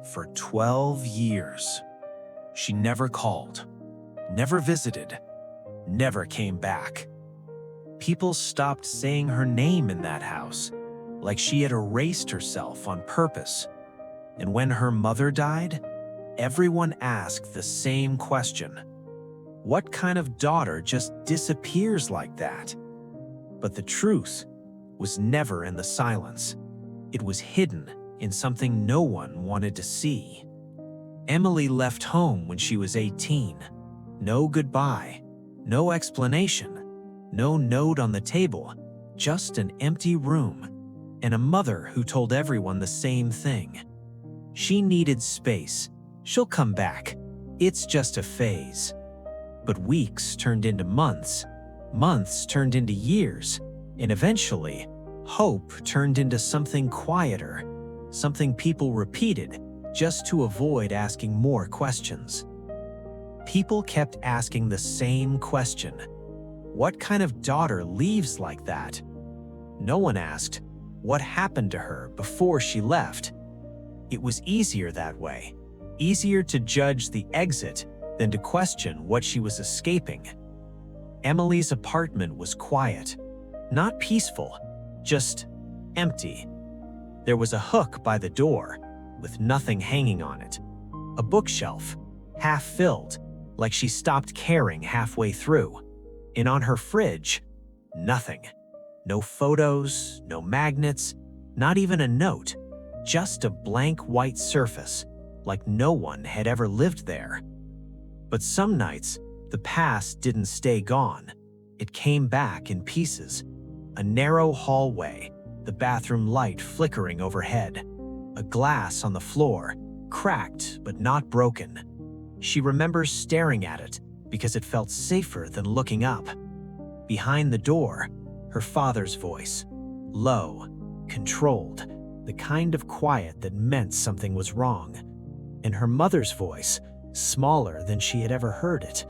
For 12 years. She never called, never visited, never came back. People stopped saying her name in that house, like she had erased herself on purpose. And when her mother died, everyone asked the same question. What kind of daughter just disappears like that? But the truth was never in the silence. It was hidden in something no one wanted to see. Emily left home when she was 18. No goodbye, no explanation, no note on the table, just an empty room, and a mother who told everyone the same thing. She needed space. She'll come back. It's just a phase. But weeks turned into months, months turned into years, and eventually, hope turned into something quieter, something people repeated just to avoid asking more questions. People kept asking the same question. What kind of daughter leaves like that? No one asked, what happened to her before she left? It was easier that way, easier to judge the exit than to question what she was escaping. Emily's apartment was quiet, not peaceful, just empty. There was a hook by the door, with nothing hanging on it. A bookshelf, half filled, like she stopped caring halfway through. And on her fridge, nothing. No photos, no magnets, not even a note. Just a blank white surface, like no one had ever lived there. But some nights, the past didn't stay gone. It came back in pieces. A narrow hallway, the bathroom light flickering overhead. A glass on the floor, cracked but not broken. She remembers staring at it because it felt safer than looking up. Behind the door, her father's voice, low, controlled, the kind of quiet that meant something was wrong. And her mother's voice, smaller than she had ever heard it.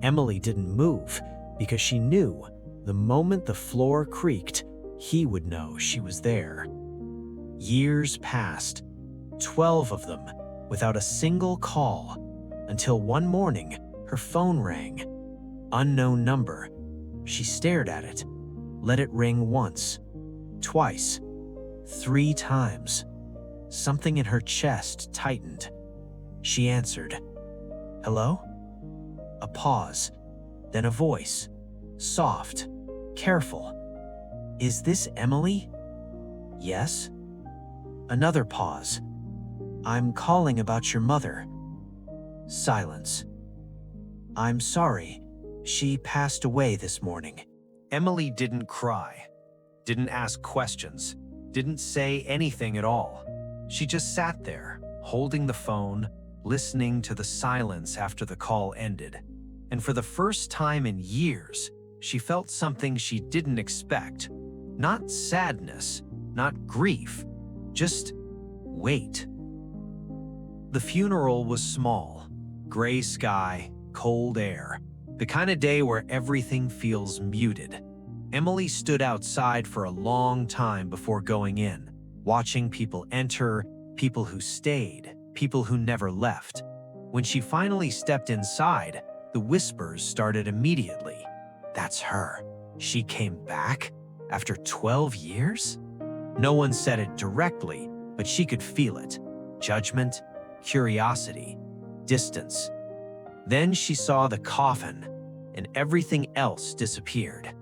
Emily didn't move because she knew the moment the floor creaked, he would know she was there. Years passed, 12 of them, without a single call, until one morning, her phone rang. Unknown number. She stared at it, let it ring once, twice, 3 times. Something in her chest tightened. She answered. Hello? A pause, then a voice, soft, careful. Is this Emily? Yes. Another pause. I'm calling about your mother. Silence. I'm sorry. She passed away this morning. Emily didn't cry, didn't ask questions, didn't say anything at all. She just sat there, holding the phone, listening to the silence after the call ended. And for the first time in years, she felt something she didn't expect. Not sadness, not grief, just weight. The funeral was small, gray sky, cold air, the kind of day where everything feels muted. Emily stood outside for a long time before going in, watching people enter, people who stayed, people who never left. When she finally stepped inside, the whispers started immediately. That's her. She came back after 12 years? No one said it directly, but she could feel it. Judgment, curiosity, distance. Then she saw the coffin, and everything else disappeared.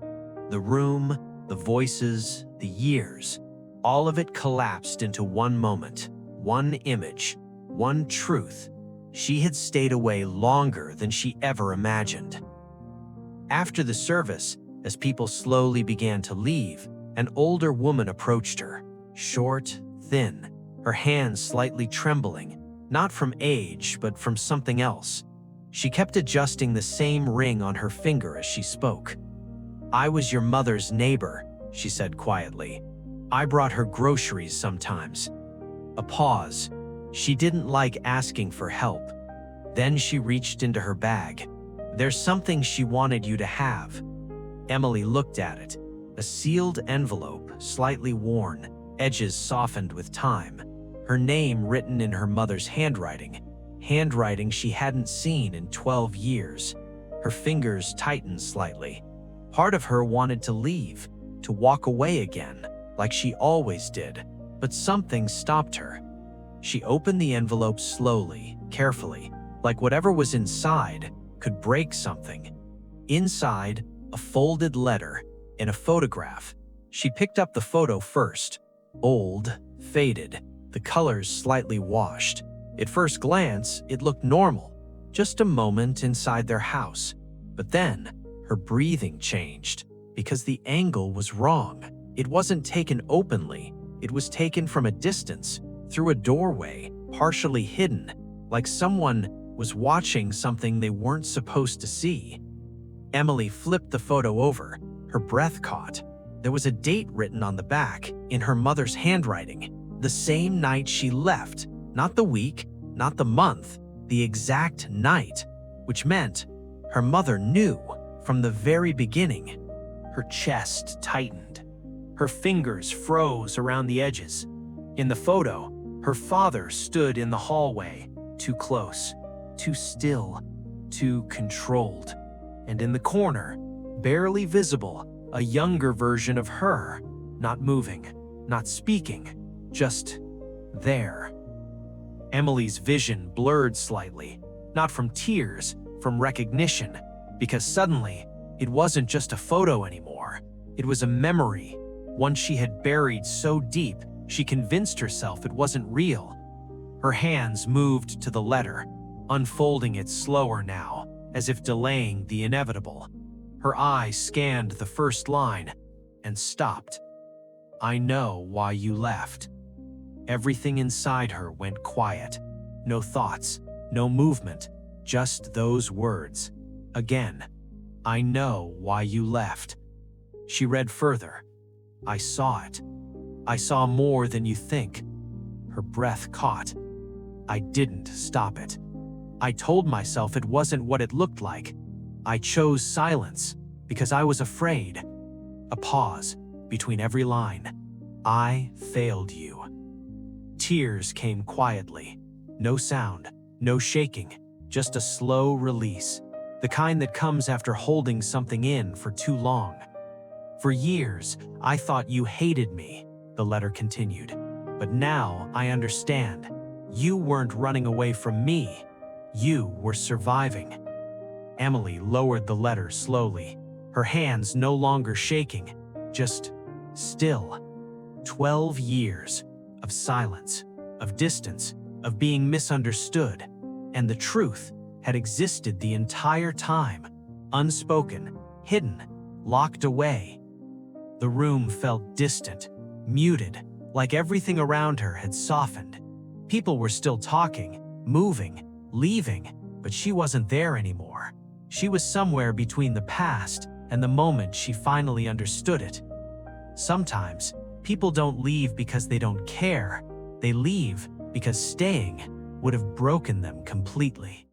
The room, the voices, the years, all of it collapsed into one moment, one image, one truth. She had stayed away longer than she ever imagined. After the service, as people slowly began to leave, an older woman approached her, short, thin, her hands slightly trembling, not from age, but from something else. She kept adjusting the same ring on her finger as she spoke. I was your mother's neighbor, she said quietly. I brought her groceries sometimes. A pause. She didn't like asking for help. Then she reached into her bag. There's something she wanted you to have. Emily looked at it. A sealed envelope, slightly worn, edges softened with time. Her name written in her mother's handwriting she hadn't seen in 12 years. Her fingers tightened slightly. Part of her wanted to leave, to walk away again, like she always did, but something stopped her. She opened the envelope slowly, carefully, like whatever was inside could break something. Inside, a folded letter and a photograph. She picked up the photo first. Old, faded, the colors slightly washed. At first glance, it looked normal, just a moment inside their house. But then, her breathing changed, because the angle was wrong. It wasn't taken openly, it was taken from a distance, through a doorway, partially hidden, like someone was watching something they weren't supposed to see. Emily flipped the photo over, her breath caught. There was a date written on the back, in her mother's handwriting. The same night she left, not the week, not the month, the exact night, which meant her mother knew from the very beginning. Her chest tightened. Her fingers froze around the edges. In the photo, her father stood in the hallway, too close, too still, too controlled. And in the corner, barely visible, a younger version of her, not moving, not speaking, just there. Emily's vision blurred slightly, not from tears, from recognition, because suddenly, it wasn't just a photo anymore. It was a memory, one she had buried so deep, she convinced herself it wasn't real. Her hands moved to the letter, unfolding it slower now, as if delaying the inevitable. Her eyes scanned the first line and stopped. "I know why you left." Everything inside her went quiet. No thoughts, no movement, just those words. Again, "I know why you left." She read further. "I saw it. I saw more than you think." Her breath caught. "I didn't stop it. I told myself it wasn't what it looked like. I chose silence because I was afraid." A pause between every line. "I failed you." Tears came quietly. No sound, no shaking, just a slow release. The kind that comes after holding something in for too long. "For years, I thought you hated me," the letter continued. "But now I understand. You weren't running away from me. You were surviving." Emily lowered the letter slowly, her hands no longer shaking, just still. 12 years of silence, of distance, of being misunderstood, and the truth had existed the entire time, unspoken, hidden, locked away. The room felt distant, muted, like everything around her had softened. People were still talking, moving, leaving, but she wasn't there anymore. She was somewhere between the past and the moment she finally understood it. Sometimes, people don't leave because they don't care. They leave because staying would have broken them completely.